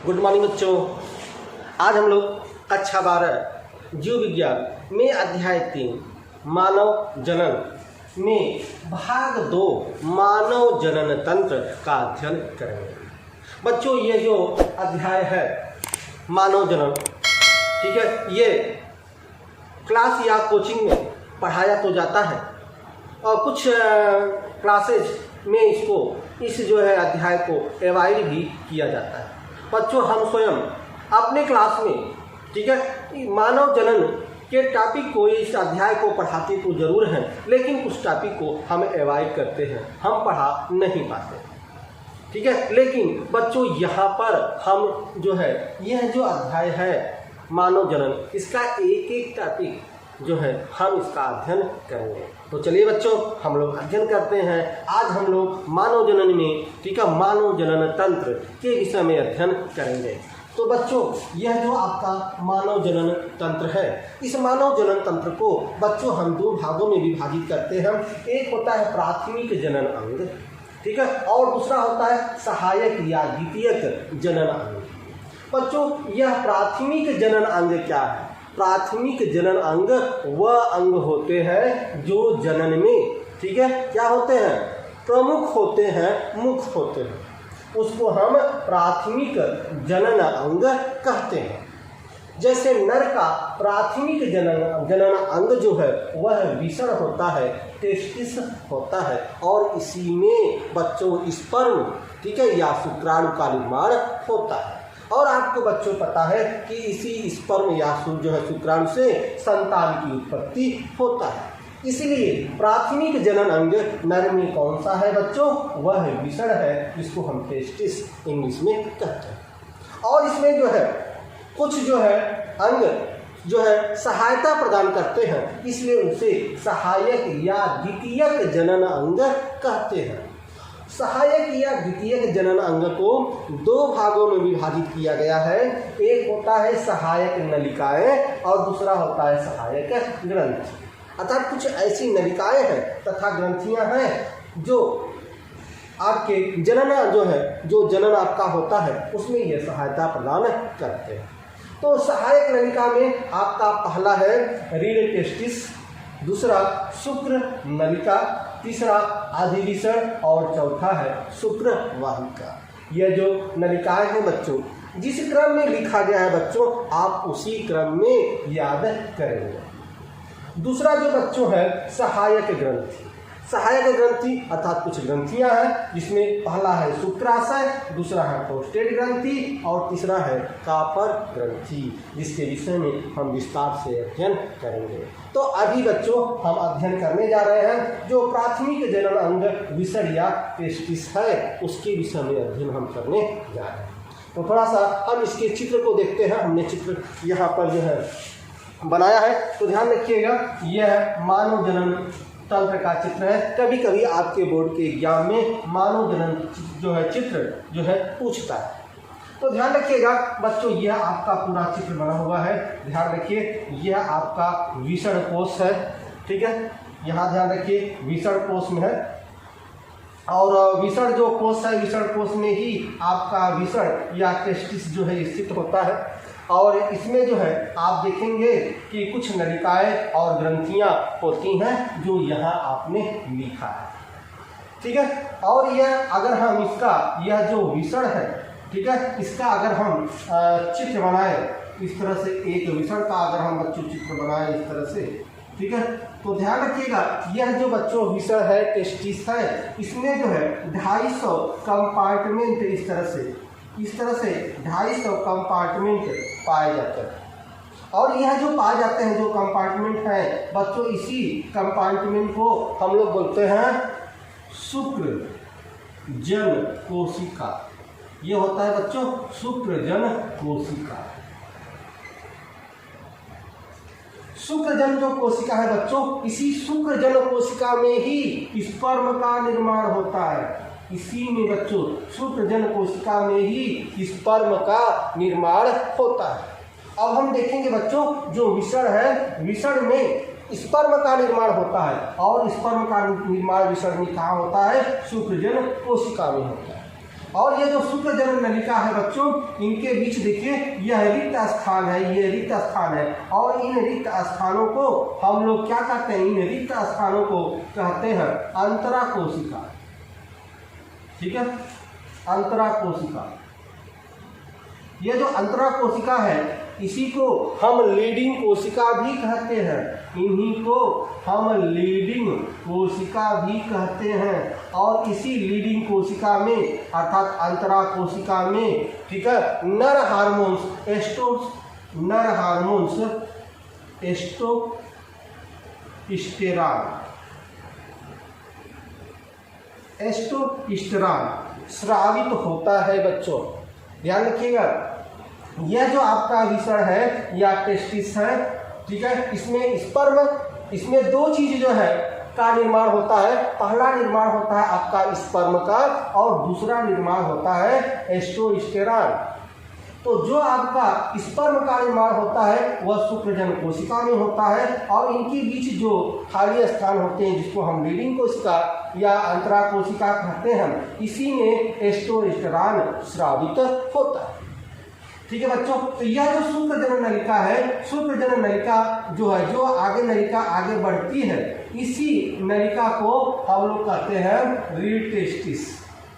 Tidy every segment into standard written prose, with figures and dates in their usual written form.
Good morning बच्चों। आज हम लोग कक्षा 12 जीव विज्ञान में अध्याय 3 मानव जनन में भाग 2 मानव जनन तंत्र का अध्ययन करेंगे। बच्चों ये जो अध्याय है मानव जनन, ठीक है, ये क्लास या कोचिंग में पढ़ाया तो जाता है और कुछ क्लासेज में इस जो है अध्याय को एवॉइड भी किया जाता है। बच्चों हम स्वयं अपने क्लास में, ठीक है, मानव जनन के टॉपिक को, इस अध्याय को पढ़ाते तो जरूर हैं, लेकिन उस टॉपिक को हम एवॉइड करते हैं, हम पढ़ा नहीं पाते, ठीक है। लेकिन बच्चों यहाँ पर हम जो है यह जो अध्याय है मानव जनन, इसका एक एक टॉपिक जो है हम इसका अध्ययन करेंगे। तो चलिए बच्चों हम लोग अध्ययन करते हैं। आज हम लोग मानव जनन में, ठीक है, मानव जनन तंत्र के विषय में अध्ययन करेंगे। तो बच्चों यह जो आपका मानव जनन तंत्र है, इस मानव जनन तंत्र को बच्चों हम दो भागों में विभाजित करते हैं। एक होता है प्राथमिक जनन अंग, ठीक है, और दूसरा होता है सहायक या द्वितीयक जनन अंग। बच्चों यह प्राथमिक जनन अंग क्या है? प्राथमिक जनन अंग वह अंग होते हैं जो जनन में, ठीक है, क्या होते हैं? प्रमुख होते हैं, मुख्य होते हैं, उसको हम प्राथमिक जनन अंग कहते हैं। जैसे नर का प्राथमिक जनन अंग जो है वह विषण होता है, टेस्टिस होता है, और इसी में बच्चों स्पर्म, ठीक है, या शुक्राणु का निर्माण होता है। और आपको बच्चों पता है कि इसी स्पर्म या जो है शुक्राणु से संतान की उत्पत्ति होता है। इसलिए प्राथमिक जनन अंग नर में कौन सा है बच्चों? वह विषण है, जिसको हम टेस्टिस इंग्लिश में कहते हैं। और इसमें जो है कुछ जो है अंग जो है सहायता प्रदान करते हैं, इसलिए उसे सहायक या द्वितीयक जनन अंग कहते हैं। सहायक या द्वितीयक जनन अंग को दो भागों में विभाजित किया गया है। एक होता है सहायक नलिकाएं और दूसरा होता है सहायक ग्रंथि। अर्थात कुछ ऐसी नलिकाएं हैं तथा ग्रंथियां हैं जो आपके जनन जो है, जो जनन आपका होता है उसमें यह सहायता प्रदान करते हैं। तो सहायक नलिका में आपका पहला है रीढ़ टेस्टिस, दूसरा शुक्र नलिका, तीसरा अधिविषण और चौथा है शुक्र वाहिका। यह जो नलिकाएं हैं बच्चों, जिस क्रम में लिखा गया है बच्चों, आप उसी क्रम में याद करेंगे। दूसरा जो बच्चों है सहायक ग्रंथि। सहायक ग्रंथि अर्थात कुछ ग्रंथियां हैं जिसमें पहला है शुक्राशय, दूसरा है प्रोस्टेट ग्रंथि और तीसरा है कापर ग्रंथि, जिसके विषय में हम विस्तार से अध्ययन करेंगे। तो अभी बच्चों हम अध्ययन करने जा रहे हैं जो प्राथमिक जनन अंग विषण या टेस्टिस है, उसके विषय में अध्ययन हम करने जा रहे हैं। तो थोड़ा सा हम इसके चित्र को देखते हैं। हमने चित्र यहाँ पर जो है बनाया है, तो ध्यान रखिएगा, यह मानव जनन तंत्र का चित्र है। कभी कभी आपके बोर्ड के एग्जाम में मानव जनन जो है चित्र जो है पूछता है, तो ध्यान रखिएगा बच्चों, यह आपका पूरा चित्र बना हुआ है। ध्यान रखिए यह आपका विषण कोश है, ठीक है, यहाँ ध्यान रखिए विषण कोश में है, और विषण जो कोश है, विषण कोश में ही आपका विषण या टेस्टिस जो है स्थित होता है। और इसमें जो है आप देखेंगे कि कुछ नलिकाएं और ग्रंथियां होती हैं जो यहाँ आपने लिखा है, ठीक है। और यह अगर हम इसका, यह जो विषण है, ठीक है, इसका अगर हम चित्र बनाए इस तरह से, एक विषण का अगर हम बच्चों चित्र बनाए इस तरह से, ठीक है, तो ध्यान रखिएगा यह जो बच्चों विषण है, टेस्टिस है, इसमें जो है 250 कंपार्टमेंट इस तरह से 250 कंपार्टमेंट पाए जाते हैं। और यह जो पाए जाते हैं जो कंपार्टमेंट हैं बच्चों, इसी कंपार्टमेंट को हम लोग बोलते हैं शुक्र जन कोशिका। ये होता है बच्चों शुक्र जन कोशिका। शुक्र जन जो कोशिका है बच्चों, इसी शुक्र जन कोशिका में ही स्पर्म का निर्माण होता है। इसी में बच्चों शुक्र जन कोशिका में ही स्पर्म का निर्माण होता है। अब हम देखेंगे बच्चों जो विषण है, विषण में स्पर्म का निर्माण होता है, और स्पर्म का निर्माण विषण में कहाँ होता है? शुक्र जन कोशिका में होता है। और ये जो शुक्र जनन नलिका है बच्चों, इनके बीच देखिए यह रिक्त स्थान है, ये रिक्त स्थान है, और इन रिक्त स्थानों को हम लोग क्या कहते हैं, इन रिक्त स्थानों को कहते हैं अंतरा कोशिका। ठीक है, अंतरा कोशिका। ये जो अंतरा कोशिका है इसी को हम लीडिंग कोशिका भी कहते हैं, इन्हीं को हम लीडिंग कोशिका भी कहते हैं। और इसी लीडिंग कोशिका में अर्थात अंतरा कोशिका में, ठीक है, नर हार्मोन्स एस्टोस्टेरॉन स्रावित होता है बच्चों। ध्यान रखिएगा, यह जो आपका विषण है या टेस्टिस है, ठीक है, इसमें स्पर्म, इसमें दो चीज जो है का निर्माण होता है। पहला निर्माण होता है आपका स्पर्म का और दूसरा निर्माण होता है एस्टोस्टेरॉन। तो जो आपका स्पर्म का निर्माण होता है वह शुक्रजन कोशिका में होता है, और इनके बीच जो खाली स्थान होते हैं जिसको हम लीडिंग कोशिका या अंतरा कोशिका कहते हैं, इसी में एस्टोस्टेरॉन स्रावित होता है। ठीक है बच्चों, तो यह जो शुक्र जनन नलिका है, शुक्र जनन नलिका जो है, जो आगे नलिका आगे बढ़ती है, इसी नलिका को हम लोग कहते हैं रीड टेस्टिस।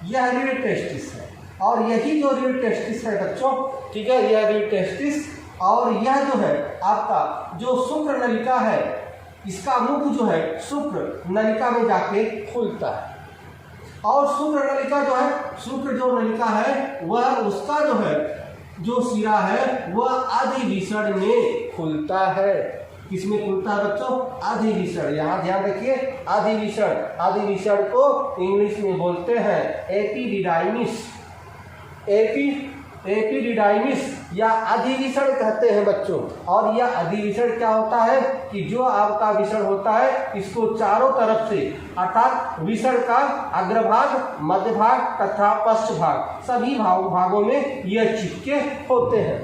यह रीड टेस्टिस है, और यही जो रीड टेस्टिस है बच्चों, ठीक है, यह रीड टेस्टिस, और यह जो है आपका जो शुक्र नलिका है, इसका मुख जो है शुक्र नलिका में जाके खुलता है, और शुक्र नलिका जो है, शुक्र जो नलिका है वह उसका जो है जो सिरा है वह अधिविषण में खुलता है। किसमें खुलता है बच्चों? अधिविषण। यहाँ ध्यान रखिए, अधिविषण, अधिविषण को इंग्लिश में बोलते हैं एपिडिडाइमिस, एपिडिडाइमिस या अधिविषण कहते हैं बच्चों। और यह अधिविषण क्या होता है कि जो आपका विषण होता है इसको चारों तरफ से, अर्थात विषण का अग्रभाग, मध्य भाग तथा पश्च भाग, सभी भागों में यह चिपके होते हैं,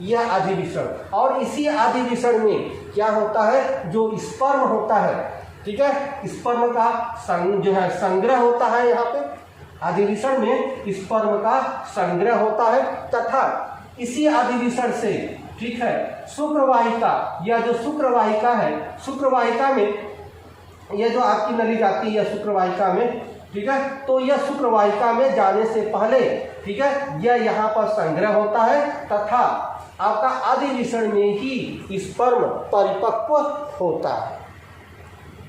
यह अधिविषण। और इसी अधिविषण में क्या होता है, जो स्पर्म होता है, ठीक है, स्पर्म का जो है संग्रह होता है। यहाँ पे अधिविषण में स्पर्म का संग्रह होता है, तथा इसी अधिविषण से, ठीक है, शुक्रवाहिका, यह जो शुक्रवाहिका है, शुक्रवाहिका में यह जो आपकी नली जाती है यह शुक्रवाहिका में, ठीक है, तो यह शुक्रवाहिका में जाने से पहले, ठीक है, यह यहाँ पर संग्रह होता है, तथा आपका अधिविषण में ही स्पर्म परिपक्व होता है।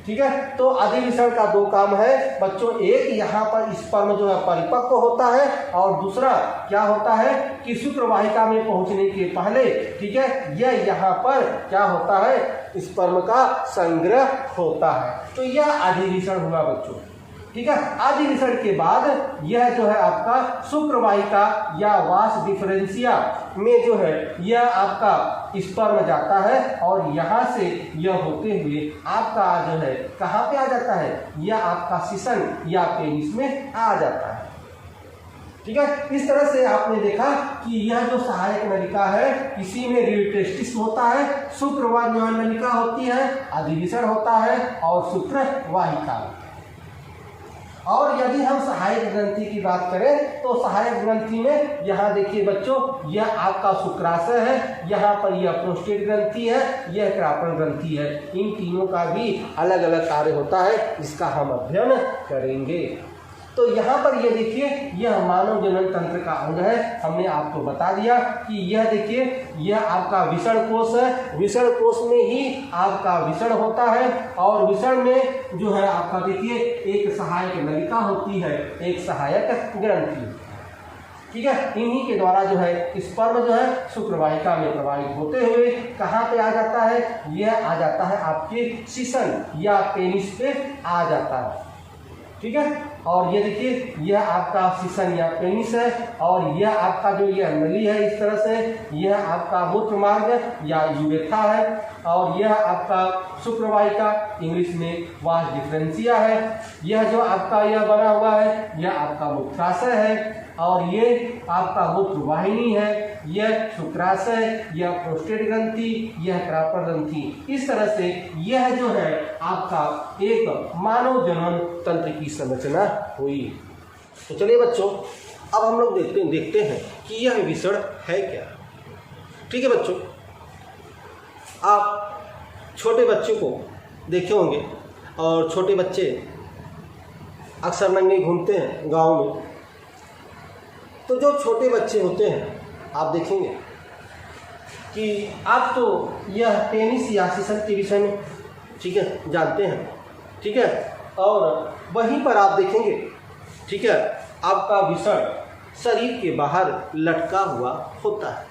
ठीक है, तो अधिविषण का दो काम है बच्चों, एक यहाँ पर स्पर्म जो है परिपक्व होता है, और दूसरा क्या होता है कि शुक्रवाहिका में पहुंचने के पहले, ठीक है, यह यहाँ पर क्या होता है, स्पर्म का संग्रह होता है। तो यह अधिविषण हुआ बच्चों। ठीक है, अधिविषण के बाद यह जो है आपका शुक्रवाहिका या वास डिफरेंशिया में जो है यह आपका स्पर्म जाता है, और यहाँ से यह होते हुए आपका जो है कहाँ पे आ जाता है, यह आपका सीसन या पेनिस में आ जाता है। ठीक है, इस तरह से आपने देखा कि यह जो सहायक नलिका है इसी में रीड टेस्टिस होता है, शुक्रवाहिका नलिका होती है, अधिविषण होता है और शुक्रवाहिका। और यदि हम सहायक ग्रंथि की बात करें तो सहायक ग्रंथि में यहाँ देखिए बच्चों, यह आपका शुक्राशय है, यहाँ पर यह प्रोस्टेट ग्रंथि है, यह क्रापण ग्रंथि है। इन तीनों का भी अलग अलग कार्य होता है, जिसका हम अध्ययन करेंगे। तो यहाँ पर ये देखिए, यह मानव जनन तंत्र का अंग है। हमने आपको बता दिया कि यह देखिए, यह आपका विषण कोश है, विषण कोश में ही आपका विषण होता है, और विषण में जो है आपका देखिए एक सहायक नलिका होती है, एक सहायक ग्रंथि। ठीक है, इन्हीं के द्वारा जो है स्पर्म जो है शुक्रवाहिका में प्रवाहित होते हुए कहाँ पे आ जाता है, यह आ जाता है आपके सीसन या पेनिस पे आ जाता है। ठीक है, और ये देखिए यह आपका सीसन या पेनिस है, और यह आपका जो यह नली है इस तरह से, यह आपका मूत्र मार्ग या यूरेथा है, और यह आपका शुक्रवाहिका इंग्लिश में वास डिफरेंशिया है। यह जो आपका यह बना हुआ है यह आपका मूत्राशय है, और ये आपका मूत्र वाहिनी है, यह शुक्राशय, यह प्रोस्टेट ग्रंथि, यह क्रापर ग्रंथि। इस तरह से यह जो है आपका एक मानव जनन तंत्र की संरचना हुई। तो चलिए बच्चों, अब हम लोग देखते हैं कि यह विषण है क्या। ठीक है बच्चों, आप छोटे बच्चों को देखे होंगे और छोटे बच्चे अक्सर नंगे घूमते हैं गांव में। तो जो छोटे बच्चे होते हैं आप देखेंगे कि आप तो यह टेनिस या शीशल के विषय में ठीक है जानते हैं, ठीक है, और वहीं पर आप देखेंगे ठीक है आपका विषण शरीर के बाहर लटका हुआ होता है।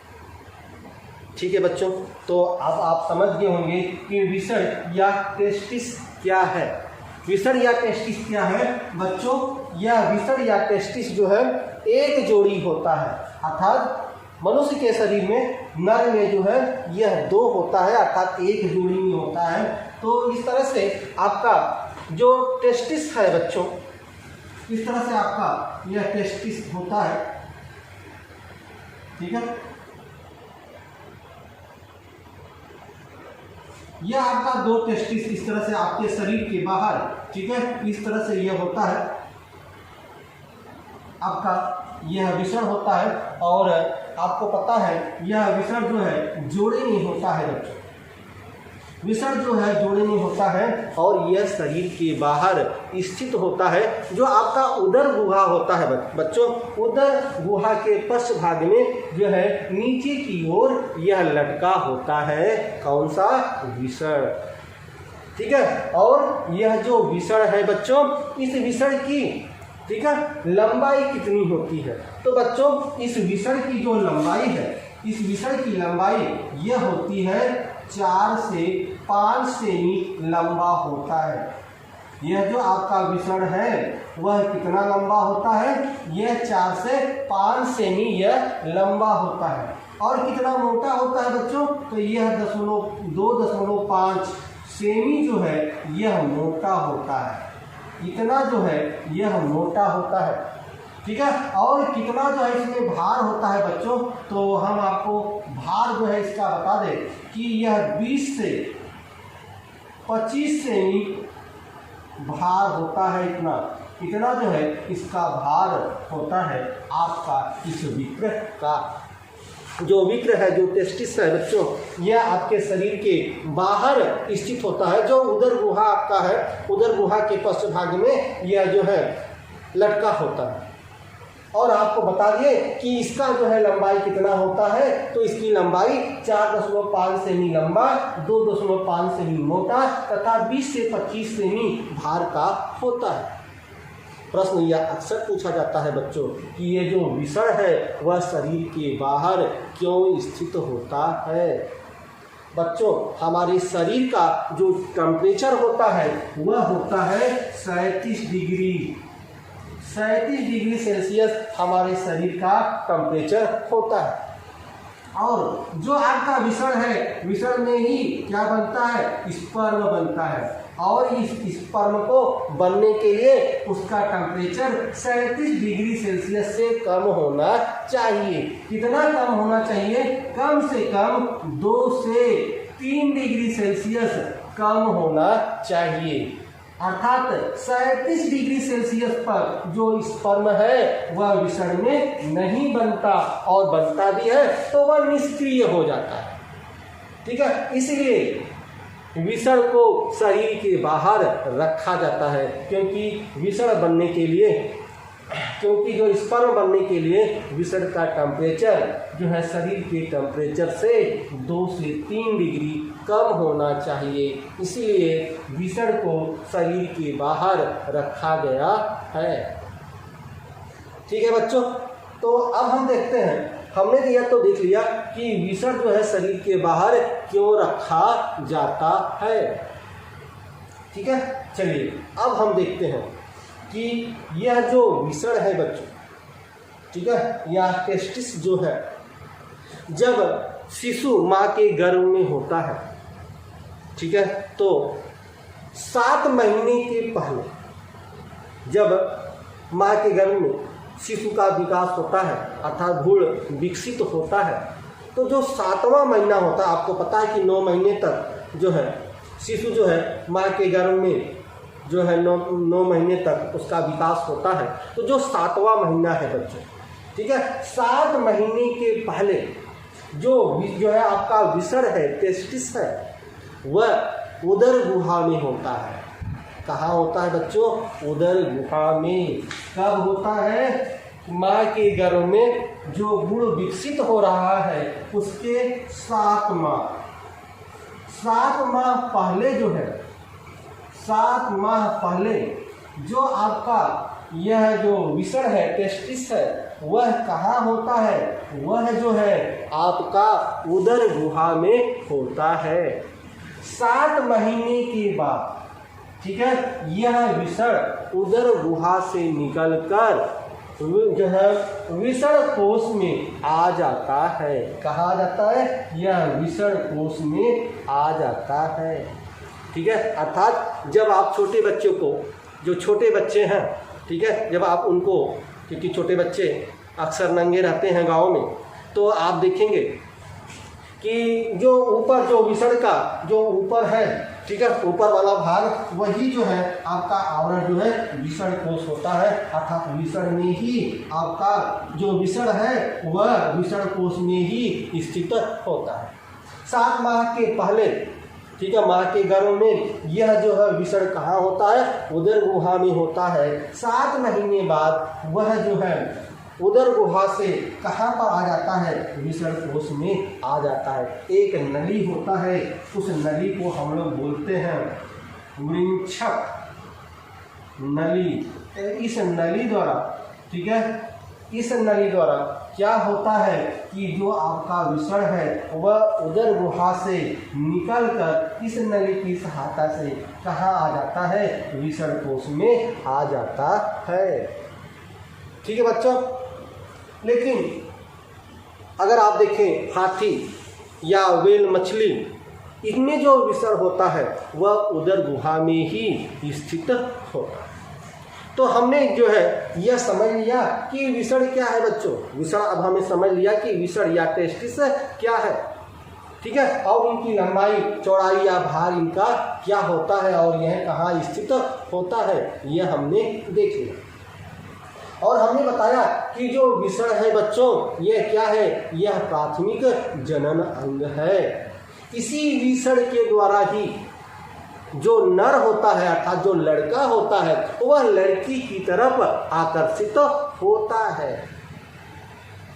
ठीक है बच्चों, तो अब आप समझ गए होंगे कि विषण या टेस्टिस क्या है। विषण या टेस्टिस क्या है बच्चों? यह विषण या टेस्टिस जो है एक जोड़ी होता है, अर्थात मनुष्य के शरीर में नर में जो है यह 2 होता है, अर्थात एक जोड़ी में होता है। तो इस तरह से आपका जो टेस्टिस है बच्चों, इस तरह से आपका यह टेस्टिस होता है। ठीक है, यह आपका 2 टेस्टिस इस तरह से आपके शरीर के बाहर, ठीक है, इस तरह से यह होता है आपका, यह विषण होता है। और आपको पता है यह विषण जो है जोड़े में होता है बच्चों, विषण जो है जोड़े में होता है और यह शरीर के बाहर स्थित होता है। जो आपका उदर गुहा होता है बच्चों, उदर गुहा के पश्च भाग में जो है नीचे की ओर यह लटका होता है कौन सा? विषण। ठीक है, और यह जो विषण है बच्चों, इस विषण की ठीक है लंबाई कितनी होती है? तो बच्चों इस विषण की जो लंबाई है, इस विषण की लंबाई यह होती है 4 से 5 सेमी लंबा होता है। यह जो आपका विषण है वह कितना लंबा होता है? यह 4 से 5 सेमी यह लंबा होता है। और कितना मोटा होता है बच्चों? तो यह 2.5 सेमी जो है यह मोटा होता है। इतना जो है यह मोटा होता है। ठीक है, और कितना जो है इसमें भार होता है बच्चों? तो हम आपको भार जो है इसका बता दें कि यह 20 से 25 सेमी भार होता है। इतना जो है इसका भार होता है आपका इस विक्र का। जो विक्र है, जो टेस्टिस है बच्चों, यह आपके शरीर के बाहर स्थित होता है। जो उदर गुहा आपका है, उदर गुहा के पश्च भाग में यह जो है लटका होता है। और आपको बता दिए कि इसका जो है लंबाई कितना होता है? तो इसकी लंबाई 4.5 सेमी लंबा, 2.5 सेमी मोटा तथा 20 से 25 सेमी भार का होता है। प्रश्न यह अक्सर पूछा जाता है बच्चों कि ये जो विषण है वह शरीर के बाहर क्यों स्थित होता है? बच्चों हमारे शरीर का जो टेम्परेचर होता है वह होता है 37 डिग्री सेल्सियस हमारे शरीर का टेम्परेचर होता है। और जो आपका विषण है, विषण में ही क्या बनता है? स्पर्म बनता है। और इस स्पर्म को बनने के लिए उसका टेम्परेचर 37 डिग्री सेल्सियस से कम होना चाहिए। कितना कम होना चाहिए? कम से कम 2 से 3 डिग्री सेल्सियस कम होना चाहिए। अर्थात 37 डिग्री सेल्सियस पर जो स्पर्म है वह विषण में नहीं बनता, और बनता भी है तो वह निष्क्रिय हो जाता है। ठीक है, इसलिए विषण को शरीर के बाहर रखा जाता है, क्योंकि विषण बनने के लिए, क्योंकि जो स्पर्म बनने के लिए विषण का टेम्परेचर जो है शरीर के टेम्परेचर से 2 से 3 डिग्री कम होना चाहिए। इसलिए विषण को शरीर के बाहर रखा गया है। ठीक है बच्चों, तो अब हम देखते हैं, हमने यह तो देख लिया कि विषण जो है शरीर के बाहर क्यों रखा जाता है। ठीक है, चलिए अब हम देखते हैं कि यह जो विषण है बच्चों, ठीक है, यह टेस्टिस जो है जब शिशु माँ के गर्भ में होता है, ठीक है, तो 7 महीने के पहले जब माँ के गर्भ में शिशु का विकास होता है, अर्थात भ्रूण विकसित होता है, तो जो 7वां महीना होता है, आपको पता है कि 9 महीने तक जो है शिशु जो है माँ के गर्भ में जो है 9 महीने तक उसका विकास होता है। तो जो 7वां महीना है बच्चों, ठीक है। 7 महीने के पहले जो है आपका विसर्ग है, टेस्टिस है, वह उदर गुहा में होता है। कहाँ होता है बच्चों? उदर गुहा में। कब होता है? माँ के गर्भ में जो गुण विकसित हो रहा है उसके 7 माह पहले जो है, 7 माह पहले जो आपका यह जो विसर्ग है, टेस्टिस है, वह कहाँ होता है? वह जो है आपका उदर गुहा में होता है। 7 महीने के बाद, ठीक है, यह विसर्ग उदर गुहा से निकलकर जो है विसर्ग कोश में आ जाता है। कहाँ आ जाता है? यह विसर्ग कोश में आ जाता है, ठीक है। अर्थात जब आप छोटे बच्चों को, जो छोटे बच्चे हैं, ठीक है, जब आप उनको, क्योंकि छोटे बच्चे अक्सर नंगे रहते हैं गाँव में, तो आप देखेंगे कि जो ऊपर जो विसर्ग का जो ऊपर है, ठीक है, ऊपर वाला भाग, वही जो है आपका आवरण जो है विसर्ग कोश होता है। अर्थात विसर्ग में ही आपका जो विसर्ग है वह विसर्ग कोश में ही स्थित होता है। 7 माह के पहले, ठीक है, माँ के गर्भ में यह जो है विसर्ग कहाँ होता है? उदर गुहा में होता है। 7 महीने बाद वह जो है उदर गुहा से कहाँ पर आ जाता है? विसर्ग कोश में आ जाता है। एक नली होता है, उस नली को हम लोग बोलते हैं वृक्षक नली। इस नली द्वारा, ठीक है, इस नली द्वारा क्या होता है कि जो आपका विसर्ग है वह उदर गुहा से निकलकर इस नली की सहायता से कहाँ आ जाता है? विसर्ग कोश में आ जाता है, ठीक है बच्चों। लेकिन अगर आप देखें हाथी या व्हेल मछली, इनमें जो विसर्ग होता है वह उदर गुहा में ही स्थित होता है। तो हमने जो है यह समझ लिया कि विसर्ग क्या है बच्चों। विसर्ग अब हमें समझ लिया कि विसर्ग या टेस्टिस क्या है, ठीक है, और इनकी लंबाई, चौड़ाई या भार इनका क्या होता है और यह कहाँ स्थित होता है, यह हमने देख लिया। और हमने बताया कि जो विसर्ग है बच्चों, यह क्या है? यह प्राथमिक जनन अंग है। इसी विसर्ग के द्वारा ही जो नर होता है, अर्थात जो लड़का होता है, वह लड़की की तरफ आकर्षित होता है।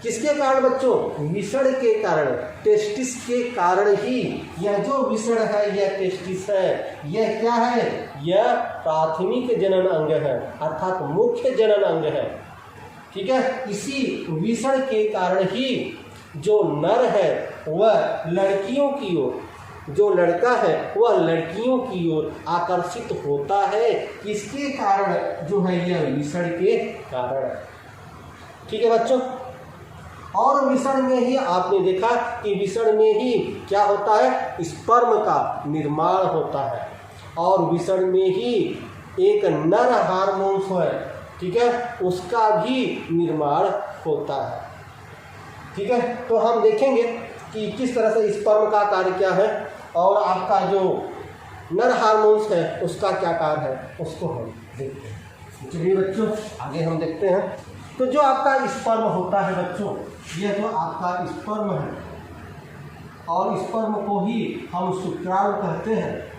किसके कारण बच्चों? विसर्ग के कारण, टेस्टिस के कारण ही यह जो विसर्ग है, यह टेस्टिस है, यह क्या है? यह प्राथमिक जनन अंग है, अर्थात मुख्य जनन अंग है, ठीक है। इसी विसर्ग के कारण ही जो नर है वह लड़कियों की ओर, जो लड़का है वह लड़कियों की ओर आकर्षित होता है। किसके कारण? जो है यह विसर्ग के कारण, ठीक है बच्चों। और विसर्ग में ही आपने देखा कि विसर्ग में ही क्या होता है? स्पर्म का निर्माण होता है, और विसर्ग में ही एक नर हार्मोन्स है, ठीक है, उसका भी निर्माण होता है, ठीक है। तो हम देखेंगे कि किस तरह से स्पर्म का कार्य क्या है और आपका जो नर हार्मोन्स है उसका क्या कार्य है, उसको हम देखते हैं। चलिए बच्चों आगे हम देखते हैं। तो जो आपका स्पर्म होता है बच्चों, यह जो आपका स्पर्म है, और स्पर्म को ही हम शुक्राणु कहते हैं,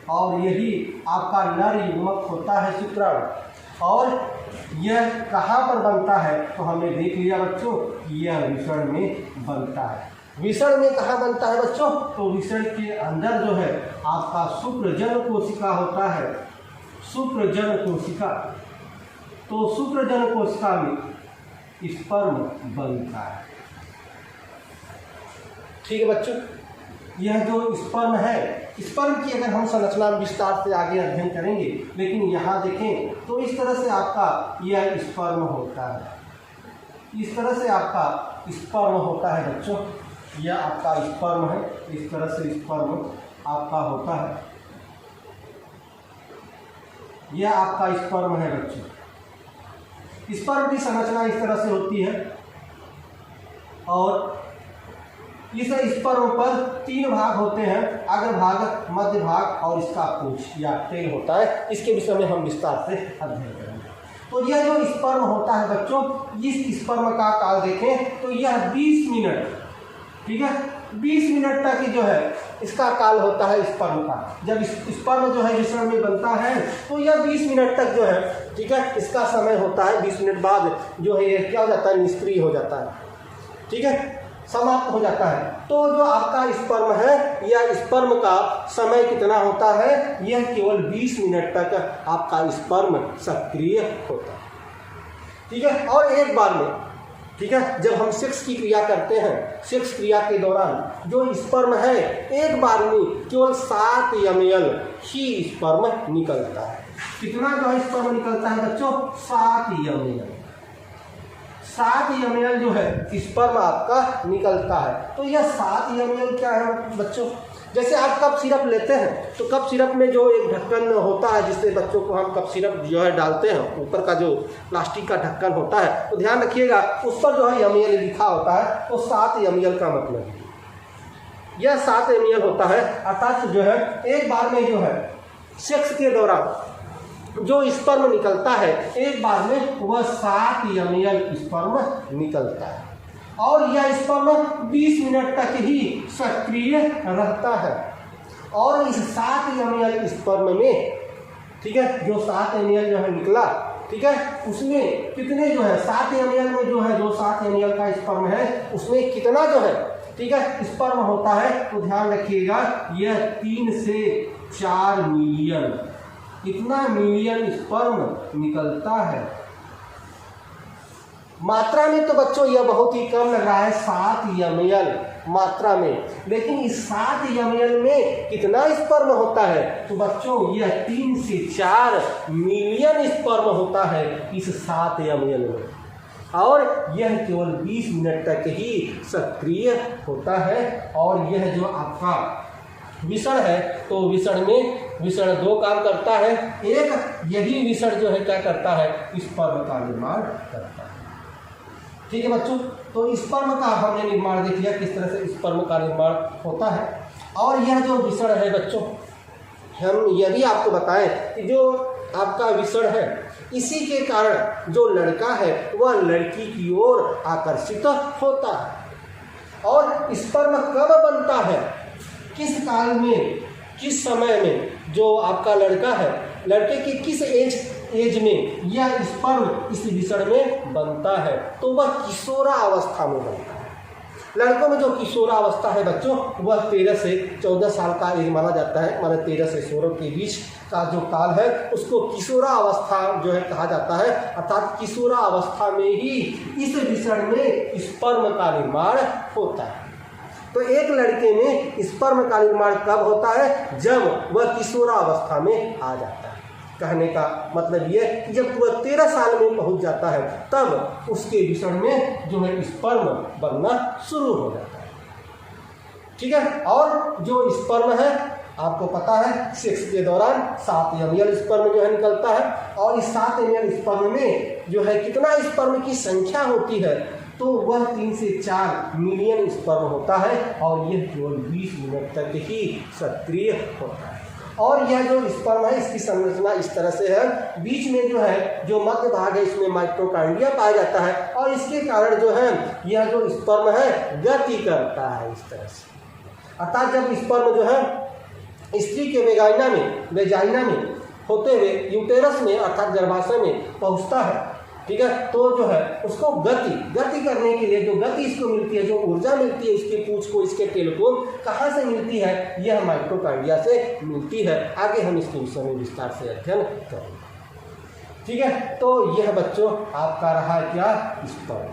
और यही आपका नर युग्मक होता है शुक्राणु। और यह कहाँ पर बनता है? तो हमने देख लिया बच्चों कि यह विसर्ग में बनता है। विसर्ग में कहाँ बनता है बच्चों? तो विसर्ग के अंदर जो है आपका शुक्रजन कोशिका होता है, शुक्रजन कोशिका। तो शुक्रजन कोशिका में स्पर्म बनता है, ठीक है बच्चों। यह जो स्पर्म है, स्पर्म की अगर हम संरचना विस्तार से आगे अध्ययन करेंगे, लेकिन यहाँ देखें तो इस तरह से आपका यह स्पर्म होता है, इस तरह से आपका स्पर्म होता है बच्चों। यह आपका स्पर्म है, इस तरह से स्पर्म आपका होता है, यह आपका स्पर्म है बच्चों। स्पर्म की संरचना इस तरह से होती है, और इस स्पर्म पर 3 भाग होते हैं, अग्र भाग, मध्य भाग और इसका पूंछ या टेल होता है। इसके विषय में हम विस्तार से अध्ययन करेंगे। तो यह जो स्पर्म होता है बच्चों, इस स्पर्म का काल देखें तो यह 20 मिनट, ठीक है, 20 मिनट तक जो है इसका काल होता है स्पर्म का। जब स्पर्म जो है विसरण में बनता है तो यह 20 मिनट तक जो है, ठीक है, इसका समय होता है। 20 मिनट बाद जो है ये क्या हो जाता है, निष्क्रिय हो जाता है, ठीक है, समाप्त हो जाता है। तो जो आपका स्पर्म है, यह स्पर्म का समय कितना होता है, यह केवल 20 मिनट तक आपका स्पर्म सक्रिय होता है, ठीक है। और एक बार में, ठीक है, जब हम सेक्स की क्रिया करते हैं, सेक्स क्रिया के दौरान जो स्पर्म है एक बार में केवल 7 ml ही स्पर्म निकलता है। कितना जो है स्पर्म निकलता है बच्चों, 7 ml। 7 ml जो है स्पर्म आपका निकलता है। तो यह 7 ml क्या है बच्चों, जैसे आप कप सिरप लेते हैं तो कप सिरप में जो एक ढक्कन होता है जिससे बच्चों को हम कप सिरप जो है डालते हैं, ऊपर का जो प्लास्टिक का ढक्कन होता है, तो ध्यान रखिएगा उस पर जो है ml लिखा होता है, तो 7 ml का मतलब है यह 7 ml होता है। अर्थात जो है एक बार में जो है सेक्स के दौरान जो स्पर्म निकलता है एक बार में वह 7 ml स्पर्म निकलता है और यह स्पर्म 20 मिनट तक ही सक्रिय रहता है। और इस 7 ml स्पर्म में, ठीक है, जो 7 ml जो है निकला, ठीक है, उसमें कितने जो है 7 ml में जो है जो 7 ml का स्पर्म है उसमें कितना जो है, ठीक है, स्पर्म होता है, तो ध्यान रखिएगा यह 3 से 4 मिलियन, इतना मिलियन स्पर्म निकलता है। मात्रा में तो बच्चों यह बहुत ही कम लग रहा है 7 ml मात्रा में, लेकिन इस 7 ml में कितना स्पर्म होता है, तो बच्चों यह 3 से 4 मिलियन स्पर्म होता है इस 7 ml में। और यह केवल 20 मिनट तक ही सक्रिय होता है। और यह जो आपका विषण है, तो विषण में विषण 2 काम करता है। एक, यही विषण जो है क्या करता है, स्पर्म का निर्माण करता है, ठीक है बच्चों। तो स्पर्म का हमने निर्माण देख लिया, किस तरह से स्पर्म का निर्माण होता है। और यह जो विषण है बच्चों, हम यह भी आपको बताएं कि जो आपका विषण है, इसी के कारण जो लड़का है वह लड़की की ओर आकर्षित होता है। और स्पर्म कब बनता है, किस काल में, किस समय में जो आपका लड़का है, लड़के की किस एज में यह स्पर्म इस विषण में बनता है, तो वह किशोरावस्था में बनता है। लड़कों में जो किशोरावस्था है बच्चों, वह 13 से 14 साल का एज माना जाता है, माने 13 से 16 के बीच का जो काल है उसको किशोरावस्था जो है कहा जाता है। अर्थात किशोरावस्था में ही इस विषण में स्पर्म का निर्माण होता है। तो एक लड़के में स्पर्म का निर्माण कब होता है, जब वह किशोरावस्था में आ जाता है। कहने का मतलब ये कि जब वह 13 साल में पहुंच जाता है तब उसके विषण में जो है स्पर्म बनना शुरू हो जाता है, ठीक है। और जो स्पर्म है आपको पता है सेक्स के दौरान 7 ml स्पर्म जो है निकलता है। और इस 7 ml स्पर्म में जो है कितना स्पर्म की संख्या होती है, तो वह 3 से 4 मिलियन स्पर्म होता है और यह केवल 20 मिनट तक ही सक्रिय होता है। और यह जो स्पर्म है इसकी संरचना इस तरह से है, बीच में जो है जो मध्य भाग है इसमें माइटोकॉन्ड्रिया पाया जाता है और इसके कारण जो है यह जो स्पर्म है गति करता है इस तरह से। अर्थात जब स्पर्म जो है स्त्री के वेजाइना में होते हुए यूटेरस में अर्थात गर्भाशय में पहुंचता है, ठीक है, तो जो है उसको गति करने के लिए जो गति इसको मिलती है, जो ऊर्जा मिलती है इसके पूंछ को, इसके टेल को, कहाँ से मिलती है, यह माइटोकॉन्ड्रिया से मिलती है। आगे हम इसके विषय में विस्तार से अध्ययन करेंगे, ठीक है। तो यह बच्चों आपका रहा क्या, स्पर्म,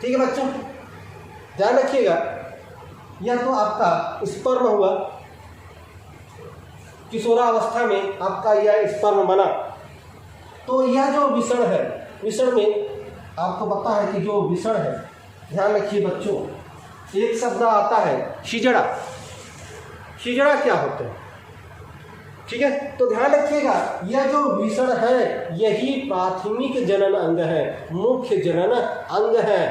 ठीक है बच्चों, ध्यान रखिएगा। यह तो आपका स्पर्म हुआ, किशोरावस्था में आपका यह स्पर्म बना। तो यह जो विषण है, विषण में आपको पता है कि जो विषण है, ध्यान रखिए बच्चों, एक शब्द आता है शिजड़ा। शिजड़ा क्या होते हैं, ठीक है। तो ध्यान रखिएगा यह जो विषण है यही प्राथमिक जनन अंग है, मुख्य जनन अंग है,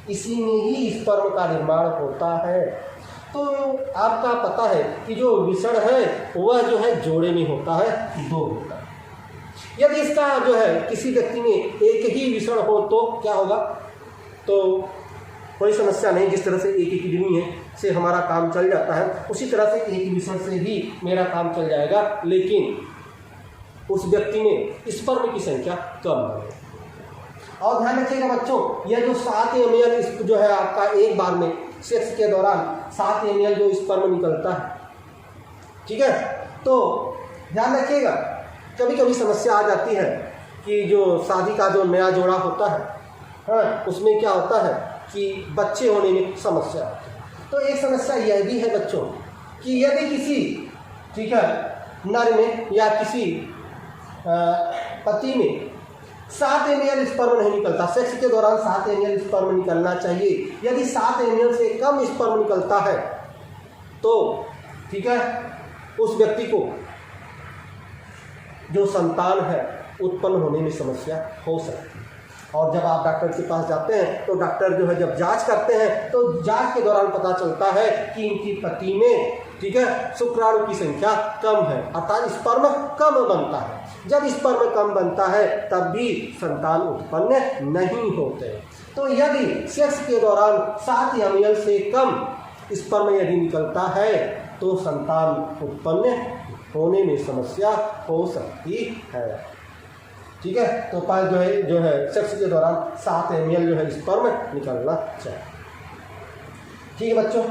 इसी में ही स्पर्म का निर्माण होता है। तो आपका पता है कि जो विषण है वह जो है जोड़े में होता है, 2 होता है। यदि इसका जो है किसी व्यक्ति में एक ही विषण हो तो क्या होगा, तो कोई समस्या नहीं। जिस तरह से एक ही किडनी है से हमारा काम चल जाता है, उसी तरह से एक विषण से भी मेरा काम चल जाएगा, लेकिन उस व्यक्ति में स्पर्म की संख्या कम है। और ध्यान रखिएगा बच्चों, यह जो 7 ml जो है आपका एक बार में सेक्स के दौरान 7 ml जो स्पर्म निकलता है, ठीक है। तो ध्यान रखिएगा, कभी कभी समस्या आ जाती है कि जो शादी का जो नया जोड़ा होता है, हाँ, उसमें क्या होता है कि बच्चे होने में समस्या आती है। तो एक समस्या यह भी है बच्चों कि यदि किसी, ठीक है, नर में या किसी पति में 7 ml स्पर्म नहीं निकलता, सेक्स के दौरान 7 ml स्पर्म निकलना चाहिए। यदि 7 ml से कम स्पर्म निकलता है तो ठीक है, उस व्यक्ति को जो संतान है उत्पन्न होने में समस्या हो सकती है। और जब आप डॉक्टर के पास जाते हैं तो डॉक्टर जो है जब जांच करते हैं तो जांच के दौरान पता चलता है कि इनकी पति में, ठीक है, शुक्राणु की संख्या कम है, अर्थात स्पर्म कम बनता है। जब स्पर्म कम बनता है तब भी संतान उत्पन्न नहीं होते। तो यदि सेक्स के दौरान 7 ml से कम स्पर्म यदि निकलता है तो संतान उत्पन्न होने में समस्या हो सकती है, ठीक है। तो पर जो है सेक्स के दौरान 7 ml जो है स्पर्म निकलना चाहिए, ठीक है बच्चों।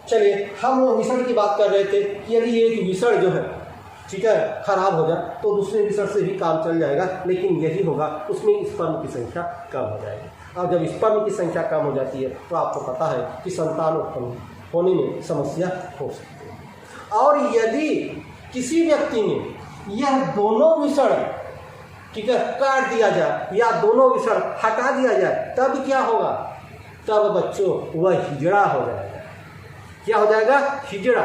चलिए, हम विषण की बात कर रहे थे कि यदि एक विषण जो है, ठीक है, खराब हो जाए तो दूसरे विषण से भी काम चल जाएगा, लेकिन यही होगा उसमें स्पर्म की संख्या कम हो जाएगी। और जब स्पर्म की संख्या कम हो जाती है तो आपको पता है कि संतान उत्पन्न होने में समस्या हो सकती है। और यदि किसी व्यक्ति में यह दोनों विषण, ठीक है, काट दिया जाए या दोनों विषण हटा दिया जाए तब क्या होगा, तब बच्चों वह हिजड़ा हो जाएगा। क्या हो जाएगा? हिजड़ा,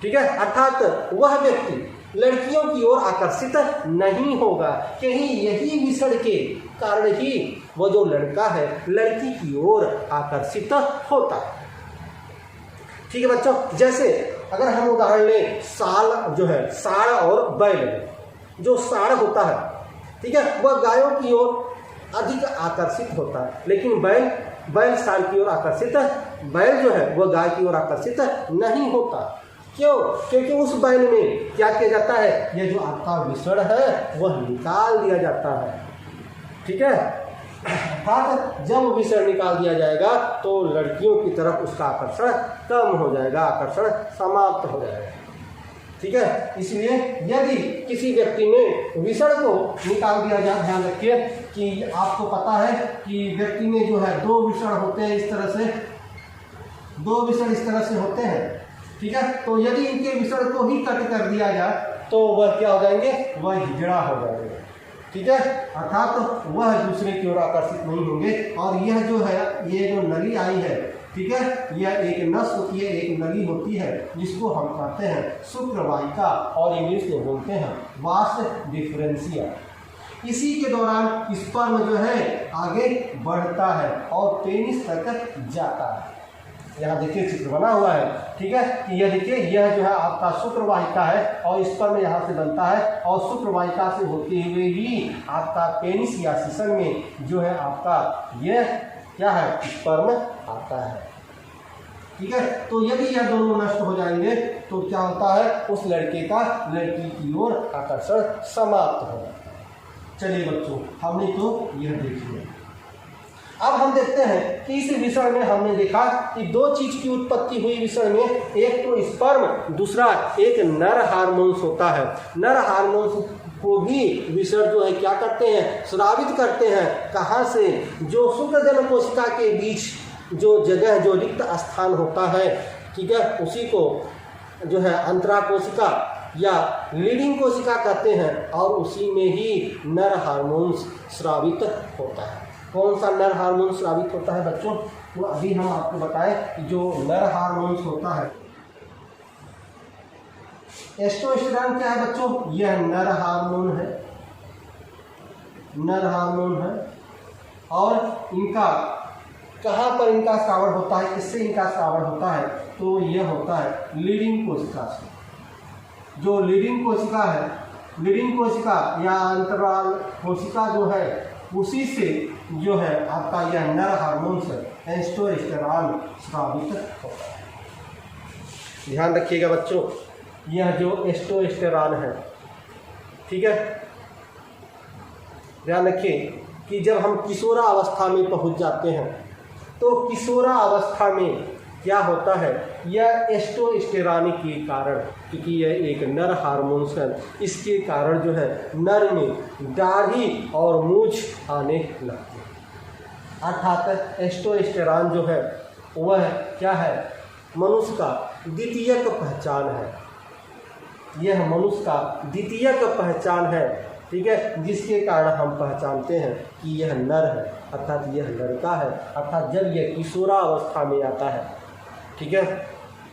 ठीक है। अर्थात वह व्यक्ति लड़कियों की ओर आकर्षित नहीं होगा, कहीं यही विषण के कारण ही वह जो लड़का है लड़की की ओर आकर्षित होता है, ठीक है बच्चों। जैसे अगर हम उदाहरण लें, साल जो है, साड़ और बैल, जो साड़ होता है, ठीक है, वह गायों की ओर अधिक आकर्षित होता है, लेकिन बैल साड़ की ओर आकर्षित, बैल जो है वह गाय की ओर आकर्षित नहीं होता। क्यों? क्योंकि उस बैल में क्या किया जाता है, यह जो आपका विषण है वह निकाल दिया जाता है, ठीक है। अर्थात जब विषण निकाल दिया जाएगा तो लड़कियों की तरफ उसका आकर्षण कम हो जाएगा, आकर्षण समाप्त हो जाएगा, ठीक है। इसलिए यदि किसी व्यक्ति में विषण को निकाल दिया जाए, ध्यान रखिए कि आपको पता है कि व्यक्ति में जो है 2 विषण होते हैं, इस तरह से 2 विषण इस तरह से होते हैं, ठीक है। तो यदि इनके विषण को ही कट कर दिया जाए तो वह क्या हो जाएंगे, वह हिजड़ा हो जाएंगे, ठीक है। अर्थात तो वह दूसरे की ओर आकर्षित नहीं होंगे। और यह जो है, ये जो नली आई है, ठीक है, यह एक नस होती है, एक नली होती है जिसको हम कहते हैं शुक्रवाहिका और इंग्लिश में बोलते हैं वास डिफरेंशिया। इसी के दौरान स्पर्म जो है आगे बढ़ता है और पेनिस तक जाता है। यहाँ देखिए चित्र बना हुआ है, ठीक है, कि यह देखिए, यह जो है आपका शुक्रवाहिका है और स्पर्म यहाँ से बनता है और शुक्रवाहिका से होते हुए ही आपका पेनिस या सीसन में जो है आपका यह क्या है, स्पर्म आता है, ठीक है। तो यदि यह दोनों नष्ट हो जाएंगे तो क्या होता है, उस लड़के का लड़की की ओर आकर्षण समाप्त हो जाता है। चलिए बच्चों, हमने तो यह देख लिया। अब हम देखते हैं कि इस विषय में हमने देखा कि 2 चीज की उत्पत्ति हुई विषय में, एक तो स्पर्म, दूसरा एक नर हार्मोन्स होता है। नर हार्मोन्स को भी विषय जो है क्या करते हैं, स्रावित करते हैं। कहाँ से? जो शुक्रजनन कोशिका के बीच जो जगह, जो रिक्त स्थान होता है, ठीक है, उसी को जो है अंतरा कोशिका या लीडिंग कोशिका कहते हैं और उसी में ही नर हार्मोन्स स्रावित होता है। कौन सा नर हार्मोन स्रावित होता है बच्चों? तो अभी हम आपको बताएं, जो नर हार्मोन्स होता है, टेस्टोस्टेरोन क्या है बच्चों? यह नर हार्मोन है, नर हार्मोन है। और इनका कहाँ पर इनका स्रावण होता है, किससे इनका स्रावण होता है? तो यह होता है लीडिंग कोशिका से। जो लीडिंग कोशिका है, लीडिंग कोशिका या अंतराल कोशिका जो है उसी से जो है आपका यह नर हार्मोन्स टेस्टोस्टेरोन स्रावित होता है। ध्यान रखिएगा बच्चों, यह जो टेस्टोस्टेरोन है, ठीक है, ध्यान रखिए कि जब हम किशोरावस्था में पहुंच जाते हैं तो किशोरावस्था में क्या होता है, यह टेस्टोस्टेरोन के कारण, क्योंकि यह एक नर हार्मोन्स है, इसके कारण जो है नर में दाढ़ी और मूंछ आने लगती है। अर्थात टेस्टोस्टेरोन जो है वह क्या है, मनुष्य का द्वितीयक पहचान है। यह मनुष्य का द्वितीयक पहचान है, ठीक है, जिसके कारण हम पहचानते हैं कि यह नर है, अर्थात यह लड़का है। अर्थात जब यह किशोरावस्था में आता है, ठीक है,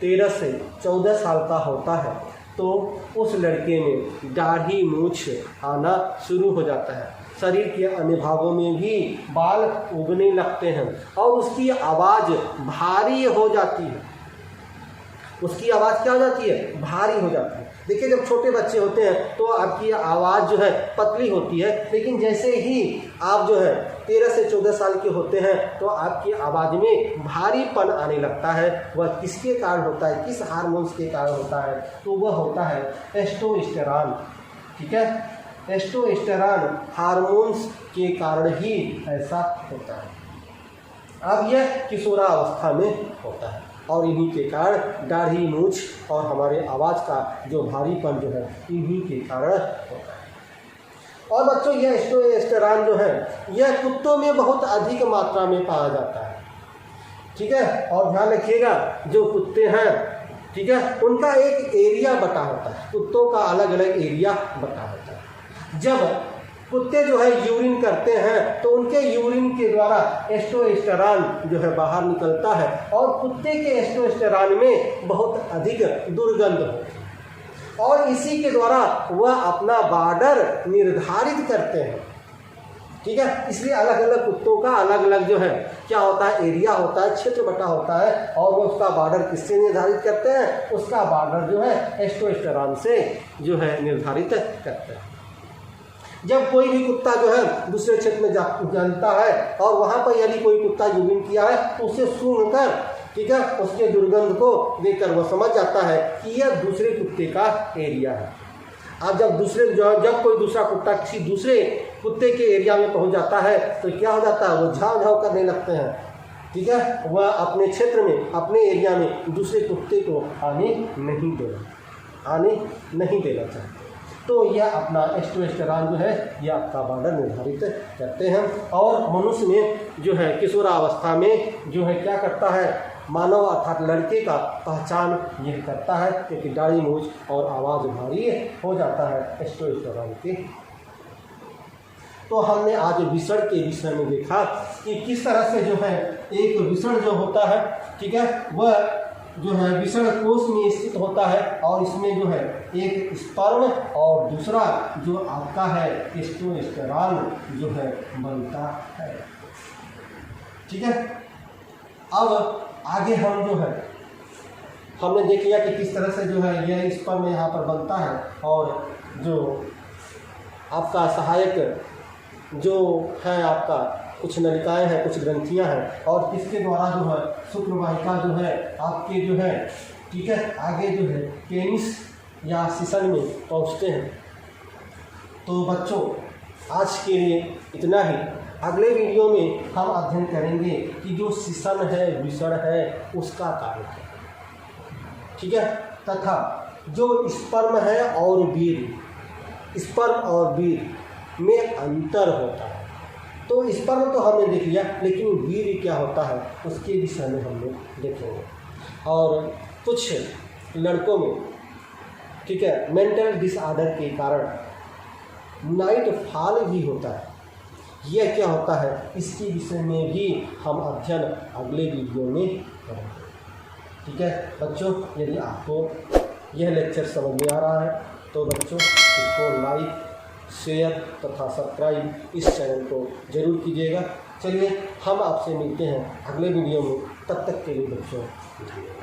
13 से 14 साल का होता है, तो उस लड़के में दाढ़ी मूंछ आना शुरू हो जाता है, शरीर के अन्य भागों में भी बाल उगने लगते हैं और उसकी आवाज़ भारी हो जाती है। उसकी आवाज़ क्या हो जाती है, भारी हो जाती है। देखिए जब छोटे बच्चे होते हैं तो आपकी आवाज़ जो है पतली होती है, लेकिन जैसे ही आप जो है 13 से 14 साल के होते हैं तो आपकी आवाज़ में भारीपन आने लगता है। वह किसके कारण होता है, किस हार्मोन्स के कारण होता है, तो वह होता है टेस्टोस्टेरोन, ठीक है, टेस्टोस्टेरोन हार्मोन्स के कारण ही ऐसा होता है। अब यह किशोरावस्था में होता है और इन्हीं के कारण दाढ़ी मूंछ और हमारे आवाज़ का जो भारीपन जो है इन्हीं के कारण होता है। और बच्चों यह टेस्टोस्टेरोन जो है यह कुत्तों में बहुत अधिक मात्रा में पाया जाता है, ठीक है, और ध्यान रखिएगा जो कुत्ते हैं, ठीक है, उनका एक एरिया बटा होता है, कुत्तों का अलग अलग एरिया बटा होता है। जब कुत्ते जो है यूरिन करते हैं तो उनके यूरिन के द्वारा टेस्टोस्टेरोन जो है बाहर निकलता है और कुत्ते के टेस्टोस्टेरोन में बहुत अधिक दुर्गंध होती है और इसी के द्वारा वह अपना बॉर्डर निर्धारित करते हैं, ठीक है। इसलिए अलग अलग कुत्तों का अलग अलग जो है क्या होता है, एरिया होता है, क्षेत्र बटा होता है और वो उसका बॉर्डर किससे निर्धारित करते हैं, उसका बॉर्डर जो है टेस्टोस्टेरोन से जो है निर्धारित करते हैं। जब कोई भी कुत्ता जो है दूसरे क्षेत्र में जानता है और वहाँ पर यदि कोई कुत्ता यूरिन किया है तो उसे सूंघकर, ठीक है, उसके दुर्गंध को देखकर वह समझ जाता है कि यह दूसरे कुत्ते का एरिया है। अब जब कोई दूसरा कुत्ता किसी दूसरे कुत्ते के एरिया में पहुँच जाता है तो क्या हो जाता है, वो झाँव झाँव करने लगते हैं, ठीक है, वह अपने क्षेत्र में, अपने एरिया में दूसरे कुत्ते को आने नहीं देना चाहते। तो यह अपना टेस्टोस्टेरोन जो है यह आपका बॉर्डर निर्धारित करते हैं। और मनुष्य में जो है किशोरावस्था में जो है क्या करता है, मानव अर्थात लड़के का पहचान यह करता है क्योंकि दाढ़ी मूंछ और आवाज़ भारी हो जाता है टेस्टोस्टेरोन के। तो हमने आज विषण के विषय में देखा कि किस तरह से जो है एक विषण जो होता है, ठीक है, वह जो है विषण कोश में स्थित होता है और इसमें जो है एक स्पर्म और दूसरा जो आपका है टेस्टोस्टेरोन जो है बनता है, ठीक है। अब आगे हम जो है हमने देख लिया कि किस तरह से जो है यह स्पर्म यहाँ पर बनता है और जो आपका सहायक जो है आपका कुछ नलिकाएं हैं, कुछ ग्रंथियां हैं और किसके द्वारा जो है शुक्रवाहिका जो है आपके जो है, ठीक है, आगे जो है पेनिस या सिसन में पहुंचते हैं। तो बच्चों आज के लिए इतना ही। अगले वीडियो में हम अध्ययन करेंगे कि जो सिसन है, विषण है, उसका कार्य है, ठीक है, तथा जो स्पर्म है और वीर्य, स्पर्म और वीर्य में अंतर होता है। तो स्पर्म तो हमने देख लिया, लेकिन वीर्य क्या होता है उसके विषय में हम लोग देखेंगे। और कुछ लड़कों में, ठीक है, मेंटल डिसऑर्डर के कारण नाइट फॉल भी होता है। यह क्या होता है इसके विषय में भी हम अध्ययन अगले वीडियो में करेंगे, ठीक है बच्चों। यदि आपको यह लेक्चर समझ में आ रहा है तो बच्चों इसको लाइक, शेयर तथा सब्सक्राइब इस चैनल को जरूर कीजिएगा। चलिए हम आपसे मिलते हैं अगले वीडियो में, तब तक के लिए बच्चों धन्यवाद।